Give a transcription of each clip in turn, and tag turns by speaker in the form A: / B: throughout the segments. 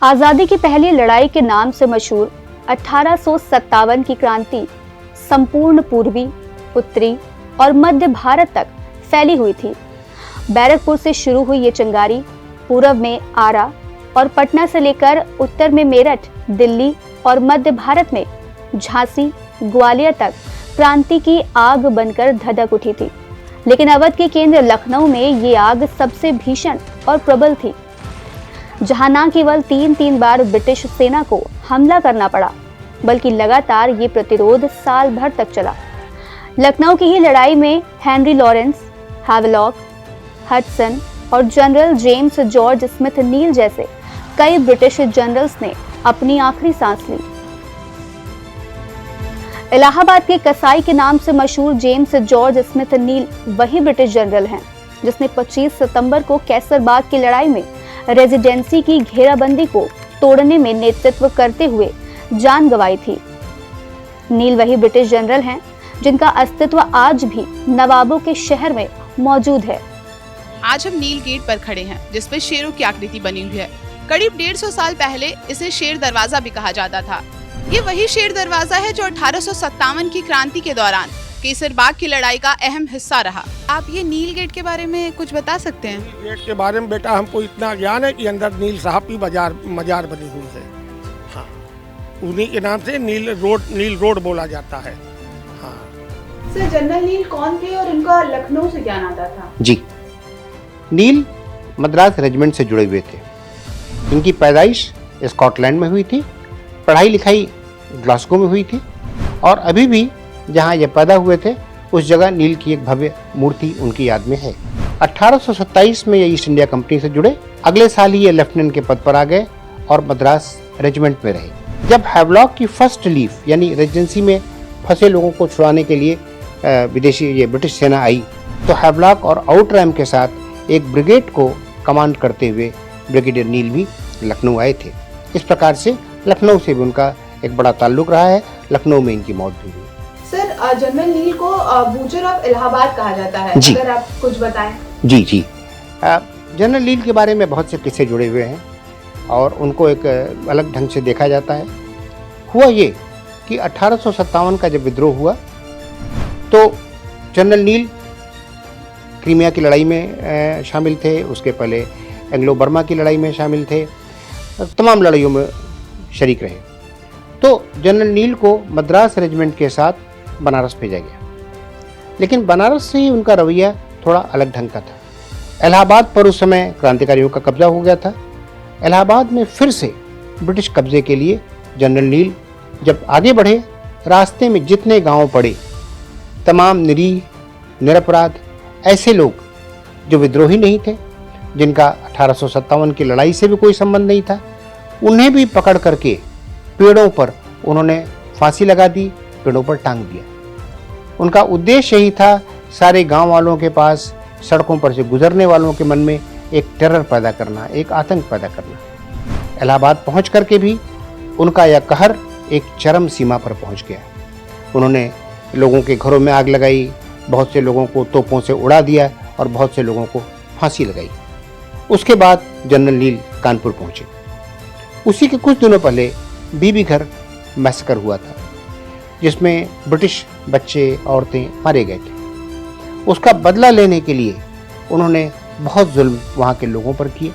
A: आजादी की पहली लड़ाई के नाम से मशहूर 1857 की क्रांति संपूर्ण पूर्वी, उत्तरी और मध्य भारत तक फैली हुई थी। बैरकपुर से शुरू हुई ये चिंगारी पूर्व में आरा और पटना से लेकर उत्तर में मेरठ, दिल्ली और मध्य भारत में झांसी, ग्वालियर तक क्रांति की आग बनकर धधक उठी थी। लेकिन अवध के केंद्र लखनऊ में ये आग सबसे भीषण और प्रबल थी, जहां न केवल तीन बार ब्रिटिश सेना को हमला करना पड़ा, बल्कि लगातार ये प्रतिरोध साल भर तक चला। लखनऊ की ही लड़ाई में हेनरी लॉरेंस, हैवलॉक, हडसन और जनरल जेम्स जॉर्ज स्मिथ नील जैसे कई ब्रिटिश जनरल्स ने अपनी आखिरी सांस ली। इलाहाबाद के कसाई के नाम से मशहूर जेम्स जॉर्ज स्मिथ नील वही ब्रिटिश जनरल हैं जिसने 25 सितंबर को कैसरबाग की लड़ाई में रेजिडेंसी की घेराबंदी को तोड़ने में नेतृत्व करते हुए जान गंवाई थी। नील वही ब्रिटिश जनरल हैं जिनका अस्तित्व आज भी नवाबों के शहर में मौजूद है।
B: आज हम नील गेट पर खड़े हैं, जिसपे शेरों की आकृति बनी हुई है। करीब 150 साल पहले इसे शेर दरवाजा भी कहा जाता था। ये वही शेर दरवाजा है जो 1857 की क्रांति के दौरान केसरबाग की लड़ाई का अहम हिस्सा रहा। आप ये नील गेट के बारे में कुछ बता सकते हैं?
C: नील गेट के बारे में बेटा हमको इतना ज्ञान है कि अंदर नील साहब की मजार बनी हुई है। हाँ, उन्हीं के नाम से नील रोड बोला जाता है। हाँ
B: सर, जनरल नील कौन थे और उनका लखनऊ से क्या नाता था?
D: जी, नील मद्रास रेजिमेंट से जुड़े हुए थे। इनकी पैदाइश स्कॉटलैंड में हुई थी, पढ़ाई लिखाई ग्लासगो में हुई थी और अभी भी जहां ये पैदा हुए थे उस जगह नील की एक भव्य मूर्ति उनकी याद में है। 1827 में ये ईस्ट इंडिया कंपनी से जुड़े। अगले साल ही ये लेफ्टिनेंट के पद पर आ गए और मद्रास रेजिमेंट में रहे। जब हैवलॉक की फर्स्ट लीफ यानी रेजिडेंसी में फंसे लोगों को छुड़ाने के लिए विदेशी ये ब्रिटिश सेना आई, तो हैवलॉक और आउटरैम के साथ एक ब्रिगेड को कमांड करते हुए ब्रिगेडियर नील भी लखनऊ आए थे। इस प्रकार से लखनऊ से भी उनका एक बड़ा ताल्लुक रहा है। लखनऊ में इनकी मौत भी हुई।
B: सर, जनरल नील को बूचर ऑफ इलाहाबाद कहा जाता है, अगर आप कुछ बताएं।
D: जी, जनरल नील के बारे में बहुत से किस्से जुड़े हुए हैं और उनको एक अलग ढंग से देखा जाता है। हुआ ये कि 1857 का जब विद्रोह हुआ तो जनरल नील क्रीमिया की लड़ाई में शामिल थे, उसके पहले एंग्लो बर्मा की लड़ाई में शामिल थे, तमाम लड़ाइयों में शरीक रहे। तो जनरल नील को मद्रास रेजिमेंट के साथ बनारस भेजा गया, लेकिन बनारस से ही उनका रवैया थोड़ा अलग ढंग का था। इलाहाबाद पर उस समय क्रांतिकारियों का कब्जा हो गया था। इलाहाबाद में फिर से ब्रिटिश कब्जे के लिए जनरल नील जब आगे बढ़े, रास्ते में जितने गांव पड़े, तमाम निरीह, निरपराध ऐसे लोग जो विद्रोही नहीं थे, जिनका 1857 की लड़ाई से भी कोई संबंध नहीं था, उन्हें भी पकड़ करके पेड़ों पर उन्होंने फांसी लगा दी, पेड़ों पर टांग दिया। उनका उद्देश्य यही था, सारे गांव वालों के पास, सड़कों पर से गुजरने वालों के मन में एक टेरर पैदा करना, एक आतंक पैदा करना। इलाहाबाद पहुंच करके भी उनका यह कहर एक चरम सीमा पर पहुंच गया। उन्होंने लोगों के घरों में आग लगाई, बहुत से लोगों को तोपों से उड़ा दिया और बहुत से लोगों को फांसी लगाई। उसके बाद जनरल नील कानपुर पहुंचे। उसी के कुछ दिनों पहले बीबीघर मैसेकर हुआ था, जिसमें ब्रिटिश बच्चे, औरतें मारे गए थे। उसका बदला लेने के लिए उन्होंने बहुत जुल्म वहाँ के लोगों पर किए,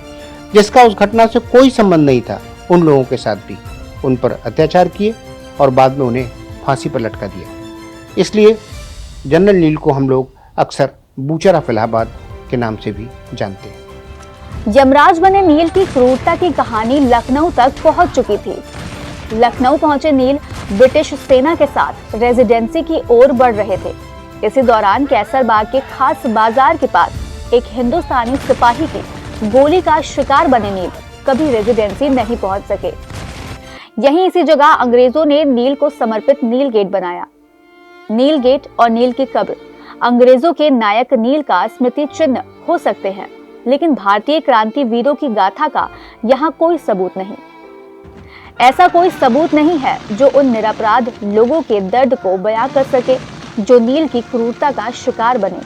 D: जिसका उस घटना से कोई संबंध नहीं था। उन लोगों के साथ भी उन पर अत्याचार किए और बाद में उन्हें फांसी पर लटका दिया। इसलिए जनरल नील को हम लोग अक्सर बूचर ऑफ इलाहाबाद के नाम से भी जानते हैं।
A: यमराज बने नील की क्रूरता की कहानी लखनऊ तक पहुंच चुकी थी। लखनऊ पहुंचे नील ब्रिटिश सेना के साथ रेजिडेंसी की ओर बढ़ रहे थे। इसी दौरान कैसरबाग के खास बाजार के पास एक हिंदुस्तानी सिपाही की गोली का शिकार बने नील कभी रेजिडेंसी नहीं पहुंच सके। यहीं इसी जगह अंग्रेजों ने नील को समर्पित नील गेट बनाया। नील गेट और नील की कब्र अंग्रेजों के नायक नील का स्मृति चिन्ह हो सकते हैं, लेकिन भारतीय क्रांति वीरों की गाथा का यहाँ कोई सबूत नहीं। ऐसा कोई सबूत नहीं है जो उन निरपराध लोगों के दर्द को बयां कर सके जो नील की क्रूरता का शिकार बने।